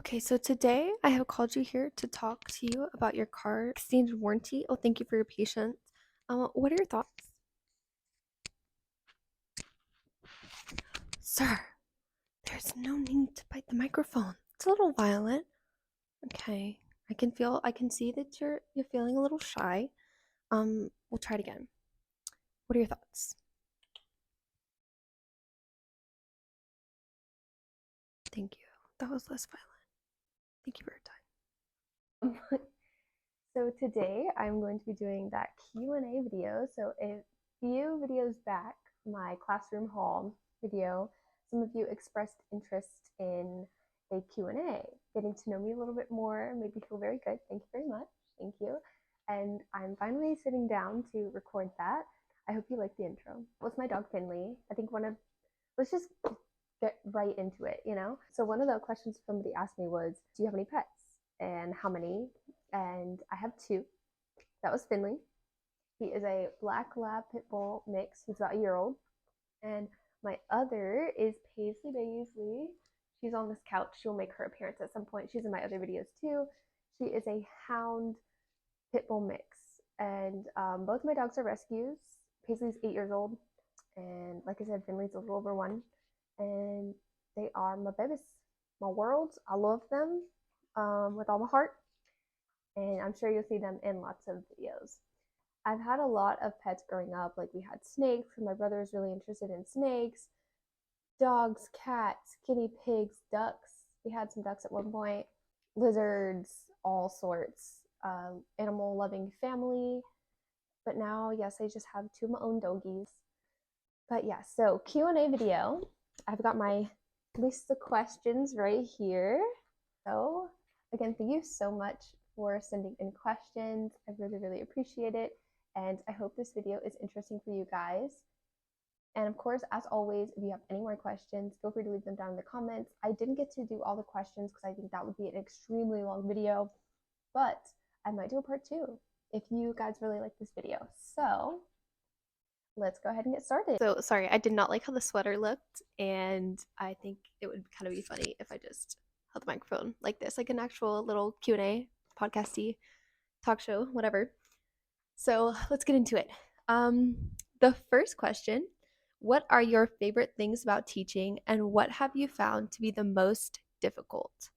Okay, so today I have called you here to talk to you about your car exchange warranty. Oh, thank you for your patience. What are your thoughts? Sir, there's no need to bite the microphone. It's a little violent. Okay, I can see that you're feeling a little shy. We'll try it again. What are your thoughts? Thank you. That was less violent. Thank you for your time. So today I'm going to be doing that Q&A video. So a few videos back, my classroom hall video, some of you expressed interest in a Q&A, getting to know me a little bit more, made me feel very good. Thank you very much. Thank you. And I'm finally sitting down to record that. I hope you like the intro. What's my dog Finley? Let's just get right into it, you know? So one of the questions somebody asked me was, do you have any pets? And how many? And I have two. That was Finley. He is a black lab pit bull mix. He's about a year old. And my other is Paisley. She's on this couch. She'll make her appearance at some point. She's in my other videos too. She is a hound pit bull mix. And both my dogs are rescues. Paisley's 8 years old. And like I said, Finley's a little over one. And they are my babies, my worlds. I love them with all my heart. And I'm sure you'll see them in lots of videos. I've had a lot of pets growing up. Like we had snakes, because my brother is really interested in snakes, dogs, cats, guinea pigs, ducks. We had some ducks at one point, lizards, all sorts. Animal loving family. But now, yes, I just have two of my own doggies. But yeah, so Q&A video. I've got my list of questions right here. So again, thank you so much for sending in questions. I really appreciate it. And I hope this video is interesting for you guys. And of course, as always, if you have any more questions, feel free to leave them down in the comments. I didn't get to do all the questions because I think that would be an extremely long video, but I might do a part 2 if you guys really like this video. So let's go ahead and get started. So sorry, I did not like how the sweater looked, and I think it would kind of be funny if I just held the microphone like this, like an actual little Q&A, podcasty, talk show, whatever. So let's get into it. The first question, what are your favorite things about teaching, and what have you found to be the most difficult?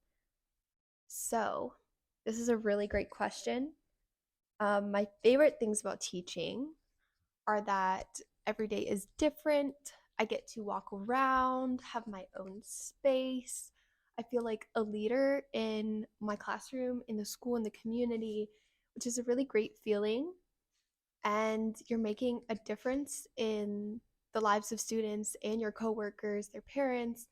So this is a really great question. My favorite things about teaching are that every day is different. I get to walk around, have my own space. I feel like a leader in my classroom, in the school, in the community, which is a really great feeling. And you're making a difference in the lives of students and your coworkers, their parents.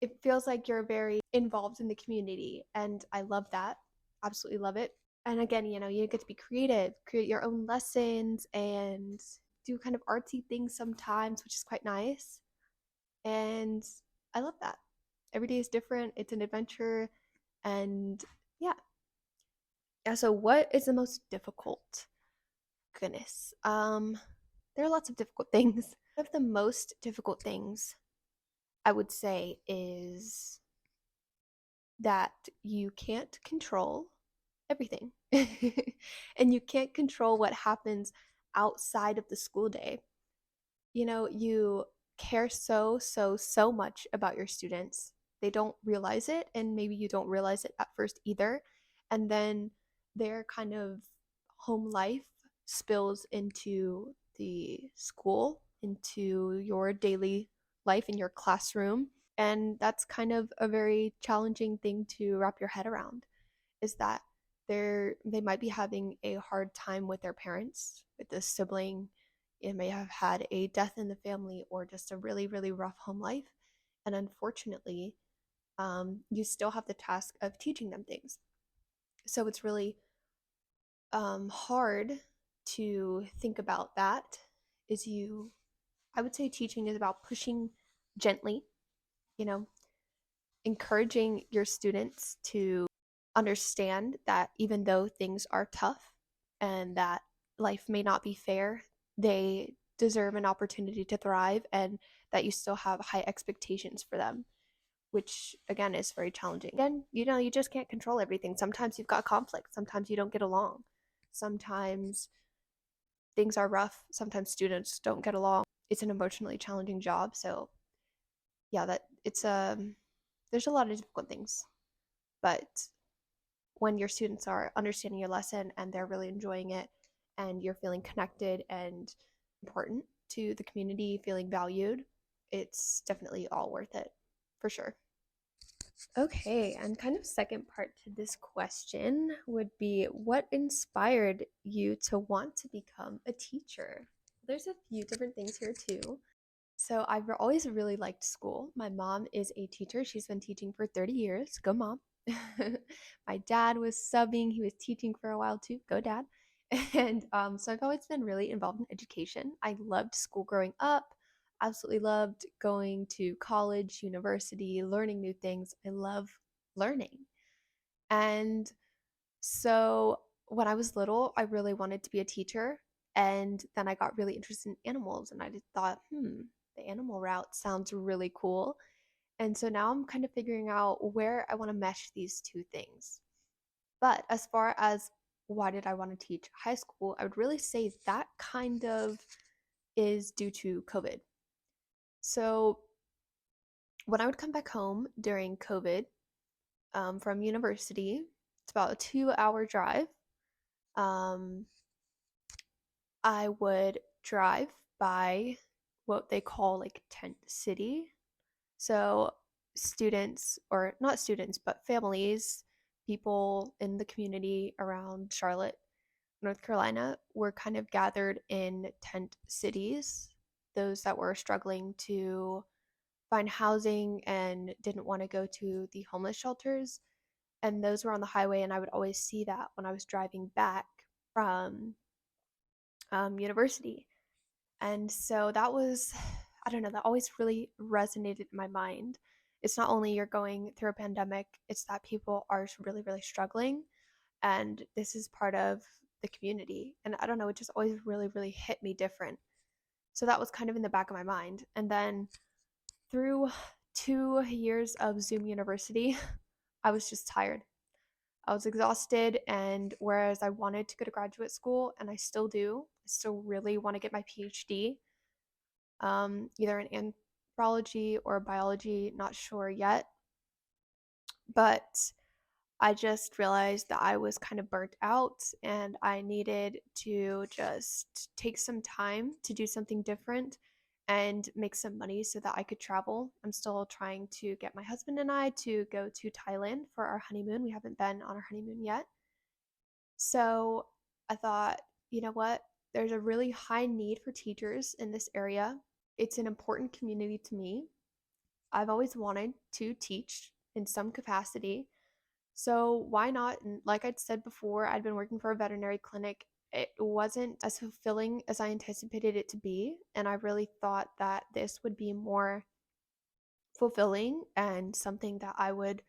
It feels like you're very involved in the community, and I love that. Absolutely love it. And again, you get to be creative, create your own lessons, and do kind of artsy things sometimes, which is quite nice. And I love that. Every day is different. It's an adventure. And yeah. Yeah, so what is the most difficult? Goodness. There are lots of difficult things. One of the most difficult things I would say is that you can't control everything. And you can't control what happens outside of the school day. You care so much about your students. They don't realize it, and maybe you don't realize it at first either. And then their kind of home life spills into the school, into your daily life in your classroom. And that's kind of a very challenging thing to wrap your head around, is that they might be having a hard time with their parents, with a sibling. It may have had a death in the family or just a really rough home life. And unfortunately, you still have the task of teaching them things. So it's really hard to think about that. I would say teaching is about pushing gently, you know, encouraging your students to understand that even though things are tough and that life may not be fair, they deserve an opportunity to thrive, and that you still have high expectations for them, which again is very challenging. Again, you just can't control everything. Sometimes you've got conflict, sometimes you don't get along, sometimes things are rough, sometimes students don't get along. It's an emotionally challenging job. So yeah, that it's there's a lot of difficult things. But when your students are understanding your lesson and they're really enjoying it and you're feeling connected and important to the community, feeling valued, it's definitely all worth it for sure. Okay, and kind of second part to this question would be what inspired you to want to become a teacher? There's a few different things here too. So I've always really liked school. My mom is a teacher. She's been teaching for 30 years. Go mom. My dad was subbing. He was teaching for a while too. Go dad. And so I've always been really involved in education. I loved school growing up. Absolutely loved going to college, university, learning new things. I love learning. And so when I was little, I really wanted to be a teacher. And then I got really interested in animals and I just thought, the animal route sounds really cool. And so now I'm kind of figuring out where I want to mesh these two things. But as far as why did I want to teach high school, I would really say that kind of is due to COVID. So when I would come back home during COVID from university, it's about a 2 hour drive. Um, I would drive by what they call like tent city. So students, or not students, but families, people in the community around Charlotte, North Carolina, were kind of gathered in tent cities, those that were struggling to find housing and didn't want to go to the homeless shelters. And those were on the highway, and I would always see that when I was driving back from university. And so that was, I don't know, that always really resonated in my mind. It's not only you're going through a pandemic, it's that people are really, really struggling. And this is part of the community. And I don't know, it just always really, really hit me different. So that was kind of in the back of my mind. And then through 2 years of Zoom University, I was just tired. I was exhausted, and whereas I wanted to go to graduate school, and I still do, I still really want to get my PhD, either in anthropology or biology, not sure yet. But I just realized that I was kind of burnt out and I needed to just take some time to do something different and make some money so that I could travel. I'm still trying to get my husband and I to go to Thailand for our honeymoon. We haven't been on our honeymoon yet. So I thought, you know what? There's a really high need for teachers in this area. It's an important community to me. I've always wanted to teach in some capacity. So why not? And like I'd said before, I'd been working for a veterinary clinic. It wasn't as fulfilling as I anticipated it to be. And I really thought that this would be more fulfilling and something that I would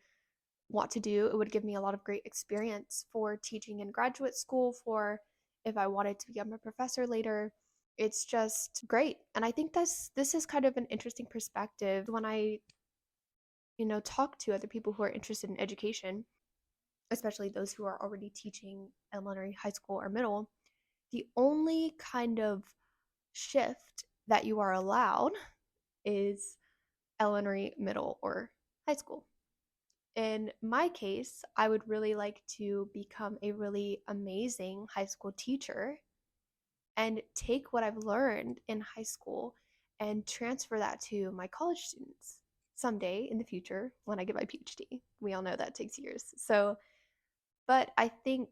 want to do. It would give me a lot of great experience for teaching in graduate school, for if I wanted to become a professor later. It's just great. And I think this is kind of an interesting perspective when I, talk to other people who are interested in education, especially those who are already teaching elementary, high school, or middle. The only kind of shift that you are allowed is elementary, middle, or high school. In my case, I would really like to become a really amazing high school teacher and take what I've learned in high school and transfer that to my college students someday in the future when I get my PhD. We all know that takes years. But I think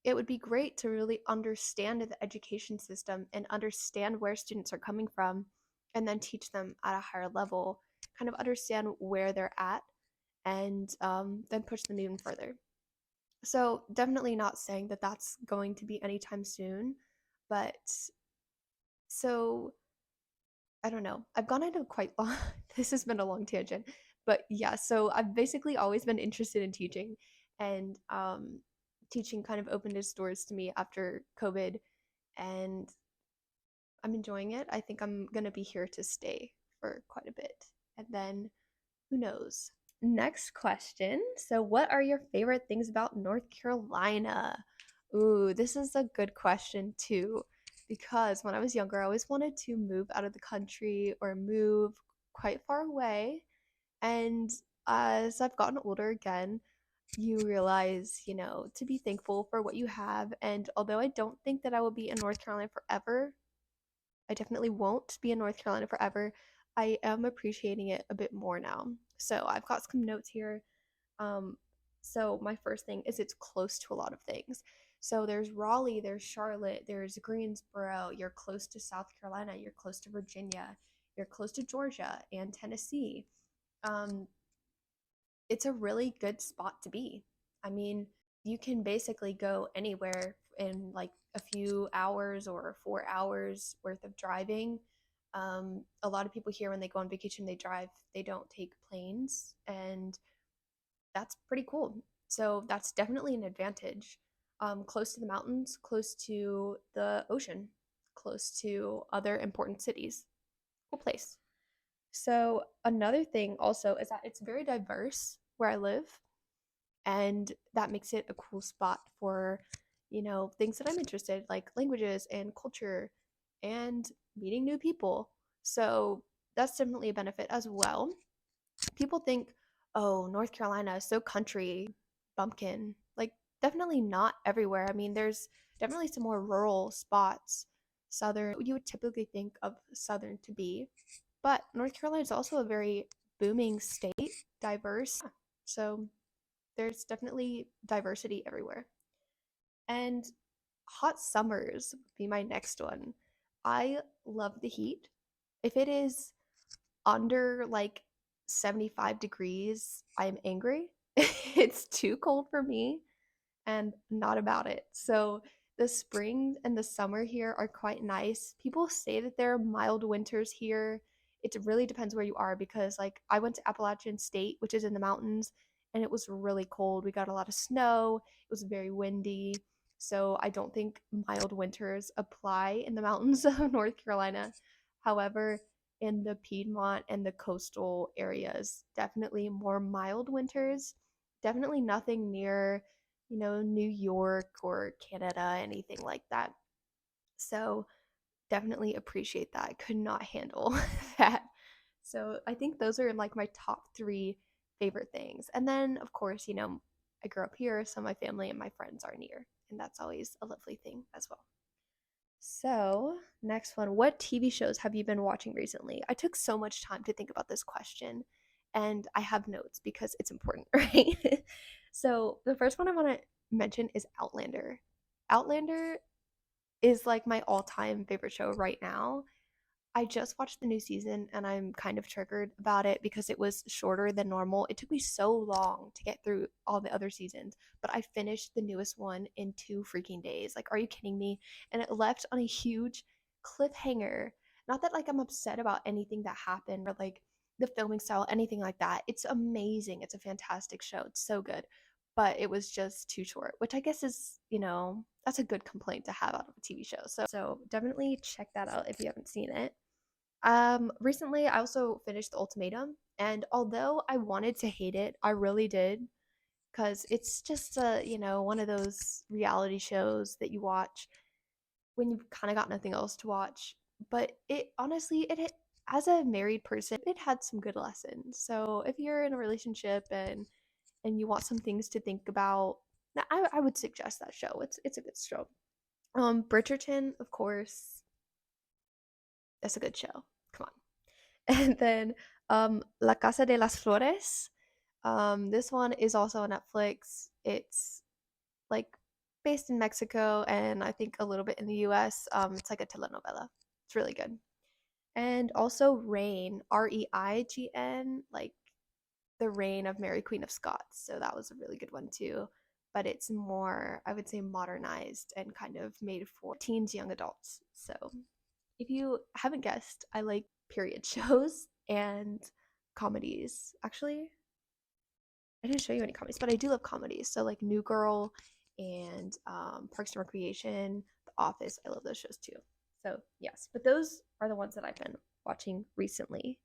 it would be great to really understand the education system and understand where students are coming from and then teach them at a higher level, kind of understand where they're at and then push them even further. So, definitely not saying that that's going to be anytime soon, but so I don't know. I've gone into quite long, this has been a long tangent, but yeah, so I've basically always been interested in teaching, and teaching kind of opened its doors to me after COVID, and I'm enjoying it. I think I'm gonna be here to stay for quite a bit, and then who knows? Next question. So, what are your favorite things about North Carolina? Ooh, this is a good question too, because when I was younger, I always wanted to move out of the country or move quite far away. And as I've gotten older again, you realize, to be thankful for what you have. And although I don't think that I will be in North Carolina forever, I definitely won't be in North Carolina forever. I am appreciating it a bit more now. So I've got some notes here. Um, so my first thing is it's close to a lot of things. So there's Raleigh, there's Charlotte, there's Greensboro, you're close to South Carolina, you're close to Virginia, you're close to Georgia and Tennessee. Um, it's a really good spot to be. I mean, you can basically go anywhere in like a few hours or 4 hours worth of driving. A lot of people here, when they go on vacation, they drive, they don't take planes, and that's pretty cool. So that's definitely an advantage. Close to the mountains, close to the ocean, close to other important cities. Cool place. So another thing also is that it's very diverse where I live, and that makes it a cool spot for, things that I'm interested, like languages and culture and meeting new people. So that's definitely a benefit as well. People think, oh, North Carolina is so country, bumpkin. Like, definitely not everywhere. I mean, there's definitely some more rural spots, southern, you would typically think of southern to be. But North Carolina is also a very booming state, diverse. So there's definitely diversity everywhere. And hot summers would be my next one. I love the heat. If it is under like 75 degrees, I'm angry. It's too cold for me and not about it. So the spring and the summer here are quite nice. People say that there are mild winters here. It really depends where you are, because like I went to Appalachian State, which is in the mountains, and it was really cold. We got a lot of snow. It was very windy. So I don't think mild winters apply in the mountains of North Carolina. However, in the Piedmont and the coastal areas, definitely more mild winters. Definitely nothing near, New York or Canada, anything like that. So definitely appreciate that. I could not handle that. So I think those are like my top three favorite things. And then, of course, I grew up here, so my family and my friends are near. And that's always a lovely thing as well. So, next one. What TV shows have you been watching recently? I took so much time to think about this question, and I have notes because it's important, right? So, the first one I want to mention is Outlander. Outlander is like my all time favorite show right now. I just watched the new season and I'm kind of triggered about it because it was shorter than normal. It took me so long to get through all the other seasons, but I finished the newest one in 2 freaking days. Like, are you kidding me? And it left on a huge cliffhanger. Not that like I'm upset about anything that happened or like the filming style, anything like that. It's amazing. It's a fantastic show. It's so good. But it was just too short, which I guess is, that's a good complaint to have out of a TV show. So definitely check that out if you haven't seen it. Recently I also finished The Ultimatum, and although I wanted to hate it, I really did, because it's just one of those reality shows that you watch when you've kind of got nothing else to watch. But it honestly, as a married person, it had some good lessons. So if you're in a relationship and you want some things to think about, I would suggest that show. It's a good show. Bridgerton, of course, that's a good show. Come on. And then La Casa de las Flores. This one is also on Netflix. It's like based in Mexico and I think a little bit in the US. It's like a telenovela. It's really good. And also Reign, Reign, like the reign of Mary Queen of Scots. So that was a really good one too. But it's more, I would say, modernized and kind of made for teens, young adults. So if you haven't guessed, I like period shows and comedies. Actually, I didn't show you any comedies, but I do love comedies. So like New Girl and Parks and Recreation, The Office. I love those shows too. So yes, but those are the ones that I've been watching recently.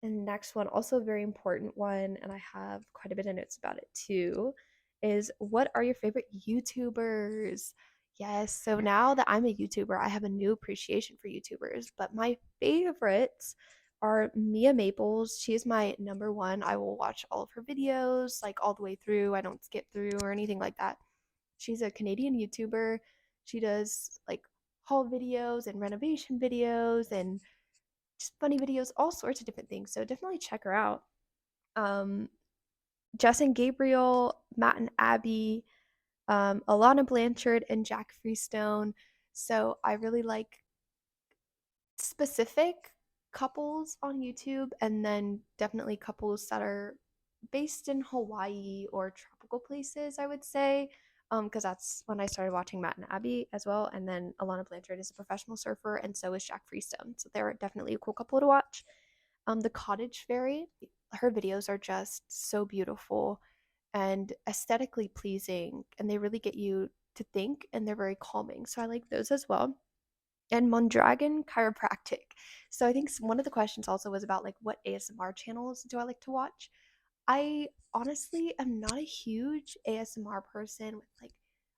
And next one, also a very important one, and I have quite a bit of notes about it too, is what are your favorite YouTubers? Yes, so now that I'm a YouTuber, I have a new appreciation for YouTubers, but my favorites are Mia Maples. She is my number one. I will watch all of her videos, like all the way through. I don't skip through or anything like that. She's a Canadian YouTuber. She does like haul videos and renovation videos and just funny videos, all sorts of different things. So definitely check her out. Um, Jess and Gabriel, Matt and Abby, Alana Blanchard, and Jack Freestone. So I really like specific couples on YouTube, and then definitely couples that are based in Hawaii or tropical places, I would say. Because that's when I started watching Matt and Abby as well. And then Alana Blanchard is a professional surfer, and so is Jack Freestone. So they're definitely a cool couple to watch. The Cottage Fairy, her videos are just so beautiful and aesthetically pleasing, and they really get you to think, and they're very calming. So I like those as well. And Mondragon Chiropractic. So I think one of the questions also was about like what ASMR channels do I like to watch. I honestly am not a huge ASMR person with like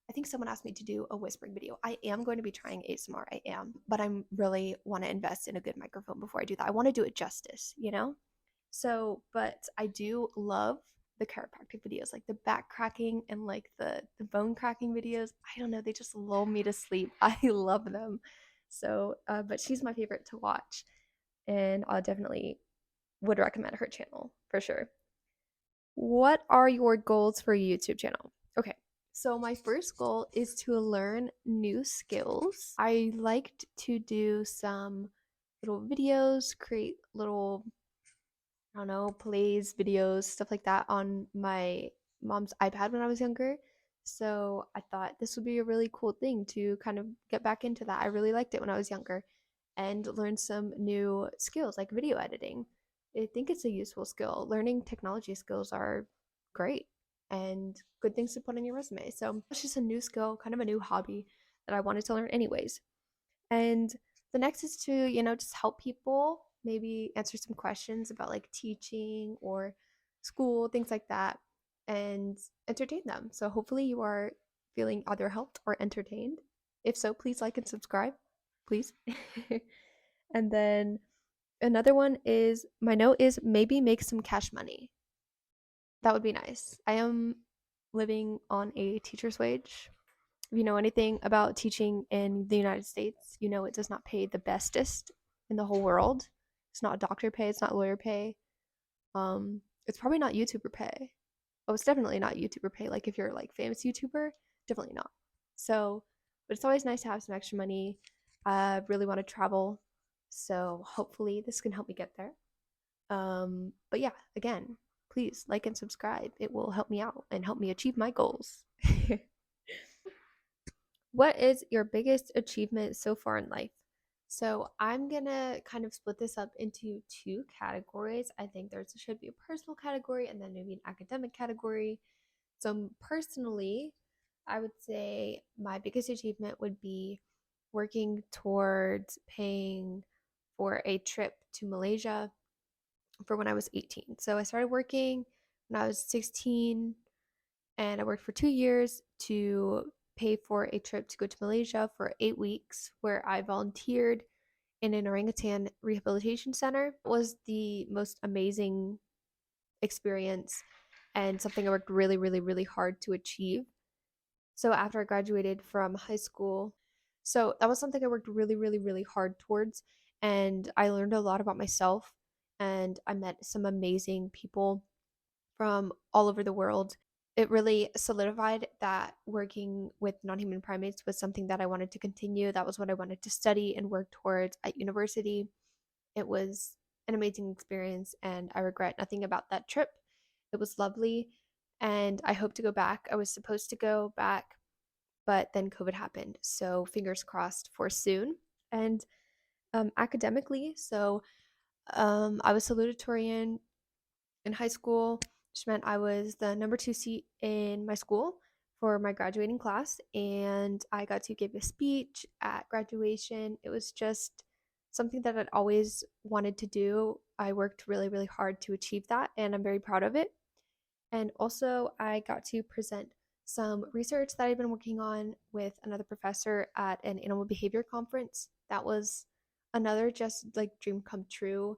I think someone asked me to do a whispering video. I am going to be trying ASMR. I am, but I'm really want to invest in a good microphone before I do that. I want to do it justice, you know? So, but I do love the chiropractic videos, like the back cracking and like the bone cracking videos. I don't know, they just lull me to sleep. I love them. So, but she's my favorite to watch, and I definitely would recommend her channel for sure. What are your goals for a YouTube channel? Okay, so my first goal is to learn new skills. I liked to do some little videos, create little, I don't know, plays, videos, stuff like that on my mom's iPad when I was younger. So I thought this would be a really cool thing to kind of get back into that. I really liked it when I was younger and learn some new skills like video editing. I think it's a useful skill. Learning technology skills are great and good things to put on your resume. So it's just a new skill, kind of a new hobby that I wanted to learn anyways. And the next is to, just help people, maybe answer some questions about like teaching or school, things like that, and entertain them. So hopefully you are feeling either helped or entertained. If so, please like and subscribe, please. And then another one is my note is maybe make some cash money. That would be nice. I am living on a teacher's wage. If you know anything about teaching in the United States, you know it does not pay the bestest in the whole world. It's not doctor pay, it's not lawyer pay. It's probably not YouTuber pay. Oh, it's definitely not YouTuber pay. Like if you're like famous YouTuber, definitely not. So, but it's always nice to have some extra money. I really want to travel, so hopefully this can help me get there. But yeah, again, please like and subscribe. It will help me out and help me achieve my goals. What is your biggest achievement so far in life? So I'm gonna kind of split this up into two categories. I think there should be a personal category and then maybe an academic category. So personally, I would say my biggest achievement would be working towards paying for a trip to Malaysia for when I was 18. So I started working when I was 16 and I worked for 2 years to pay for a trip to go to Malaysia for 8 weeks, where I volunteered in an orangutan rehabilitation center. It was the most amazing experience and something I worked really, really, really hard to achieve. So after I graduated from high school, so that was something I worked really, really, really hard towards. And I learned a lot about myself and I met some amazing people from all over the world. It really solidified that working with non-human primates was something that I wanted to continue. That was what I wanted to study and work towards at university. It was an amazing experience and I regret nothing about that trip. It was lovely and I hope to go back. I was supposed to go back, but then COVID happened. So fingers crossed for soon. And academically, so I was salutatorian in high school, which meant I was the number two seat in my school for my graduating class. And I got to give a speech at graduation. It was just something that I'd always wanted to do. I worked really, really hard to achieve that, and I'm very proud of it. And also, I got to present some research that I've been working on with another professor at an animal behavior conference. That was another just like dream come true.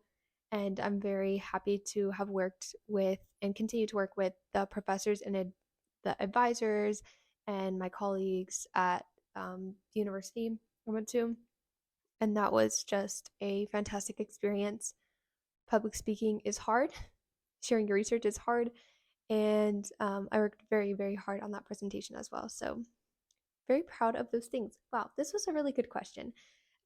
And I'm very happy to have worked with and continue to work with the professors and the advisors and my colleagues at the university I went to. And that was just a fantastic experience. Public speaking is hard, sharing your research is hard, and I worked very, very hard on that presentation as well. So, very proud of those things. Wow, this was a really good question.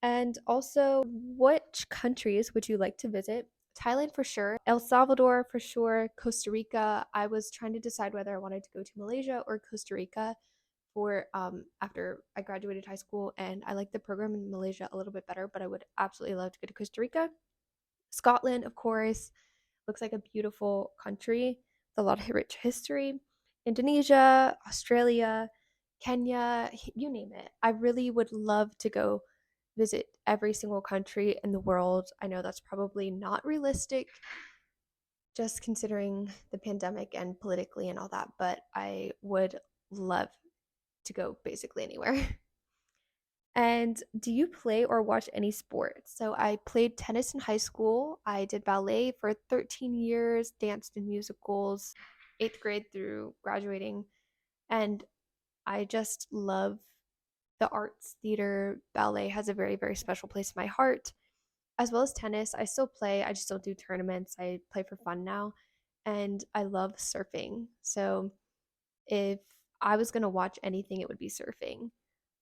And also, which countries would you like to visit? Thailand for sure, El Salvador for sure, Costa Rica. I was trying to decide whether I wanted to go to Malaysia or Costa Rica for after I graduated high school, and I like the program in Malaysia a little bit better, but I would absolutely love to go to Costa Rica. Scotland, of course, looks like a beautiful country with a lot of rich history. Indonesia, Australia, Kenya, you name it. I really would love to go visit every single country in the world. I know that's probably not realistic just considering the pandemic and politically and all that, but I would love to go basically anywhere. And do you play or watch any sports? So I played tennis in high school. I did ballet for 13 years, danced in musicals, 8th grade through graduating. And I just love the arts. Theater, ballet has a very, very special place in my heart, as well as tennis. I still play, I just don't do tournaments. I play for fun now. And I love surfing. So if I was going to watch anything, it would be surfing.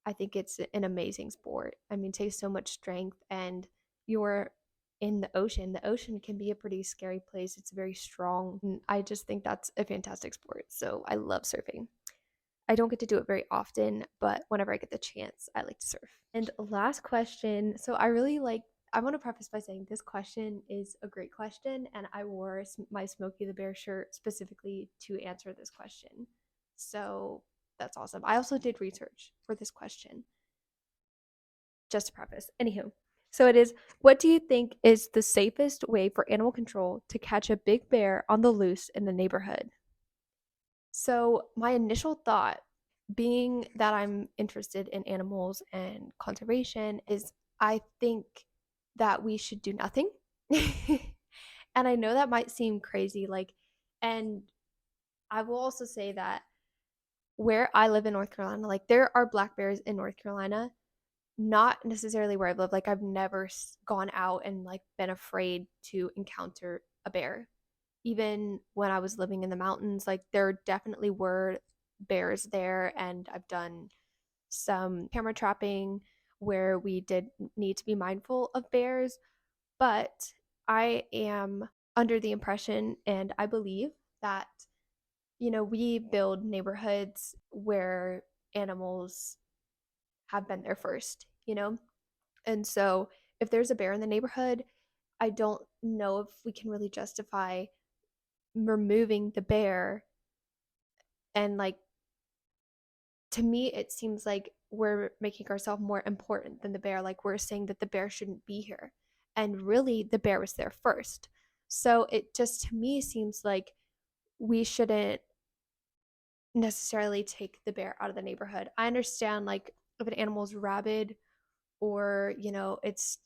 I think it's an amazing sport. I mean, it takes so much strength, and you're in the ocean. The ocean can be a pretty scary place. It's very strong. And I just think that's a fantastic sport. So I love surfing. I don't get to do it very often, but whenever I get the chance, I like to surf. And last question. So I want to preface by saying this question is a great question, and I wore my Smokey the Bear shirt specifically to answer this question. So that's awesome. I also did research for this question, just to preface. Anywho, so it is, what do you think is the safest way for animal control to catch a big bear on the loose in the neighborhood? So, my initial thought, being that I'm interested in animals and conservation, is I think that we should do nothing. And I know that might seem crazy, like, and I will also say that where I live in North Carolina, like, there are black bears in North Carolina, not necessarily where I live. Like, I've never gone out and like been afraid to encounter a bear. Even when I was living in the mountains, like there definitely were bears there, and I've done some camera trapping where we did need to be mindful of bears, but I am under the impression and I believe that we build neighborhoods where animals have been there first. And so if there's a bear in the neighborhood, I don't know if we can really justify removing the bear. And like, to me it seems like we're making ourselves more important than the bear. Like, we're saying that the bear shouldn't be here, and really the bear was there first. So it just, to me, seems like we shouldn't necessarily take the bear out of the neighborhood. I understand, like, if an animal's rabid, or it's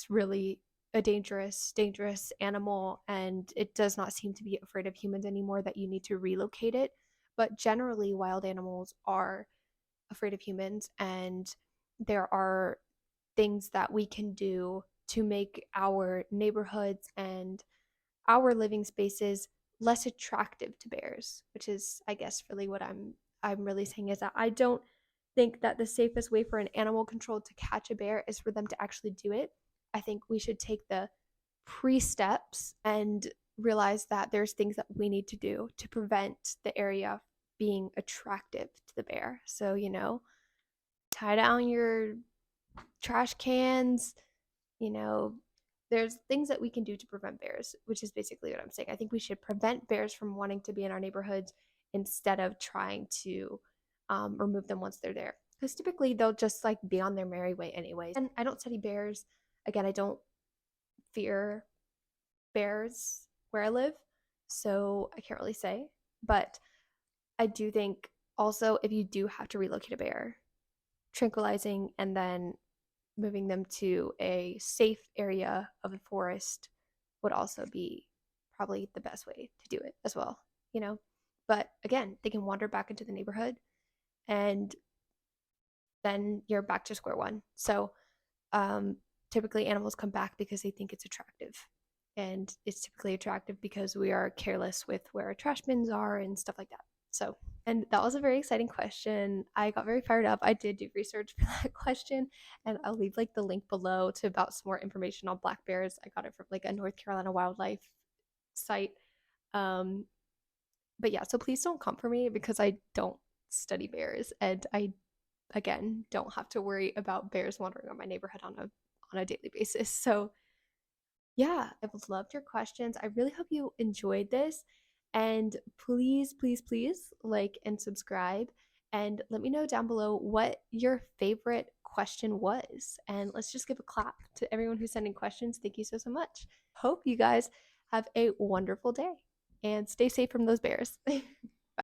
really a dangerous animal, and it does not seem to be afraid of humans anymore, that you need to relocate it. But generally wild animals are afraid of humans, and there are things that we can do to make our neighborhoods and our living spaces less attractive to bears, which is, I guess, really what I'm really saying, is that I don't think that the safest way for an animal control to catch a bear is for them to actually do it. I think we should take the pre-steps and realize that there's things that we need to do to prevent the area being attractive to the bear. So, tie down your trash cans, you know, there's things that we can do to prevent bears, which is basically what I'm saying. I think we should prevent bears from wanting to be in our neighborhoods instead of trying to remove them once they're there. Because typically they'll just like be on their merry way anyways. And I don't study bears, again, I don't fear bears where I live, so I can't really say. But I do think also if you do have to relocate a bear, tranquilizing and then moving them to a safe area of the forest would also be probably the best way to do it as well, you know? But again, they can wander back into the neighborhood and then you're back to square one. So um, typically animals come back because they think it's attractive. And it's typically attractive because we are careless with where our trash bins are and stuff like that. So, and that was a very exciting question. I got very fired up. I did do research for that question, and I'll leave like the link below to about some more information on black bears. I got it from like a North Carolina wildlife site. Um, but yeah, so please don't come for me because I don't study bears, and I again don't have to worry about bears wandering on my neighborhood on a daily basis. So yeah, I've loved your questions. I really hope you enjoyed this. And please, please, please like and subscribe. And let me know down below what your favorite question was. And let's just give a clap to everyone who's sending questions. Thank you so, so much. Hope you guys have a wonderful day and stay safe from those bears.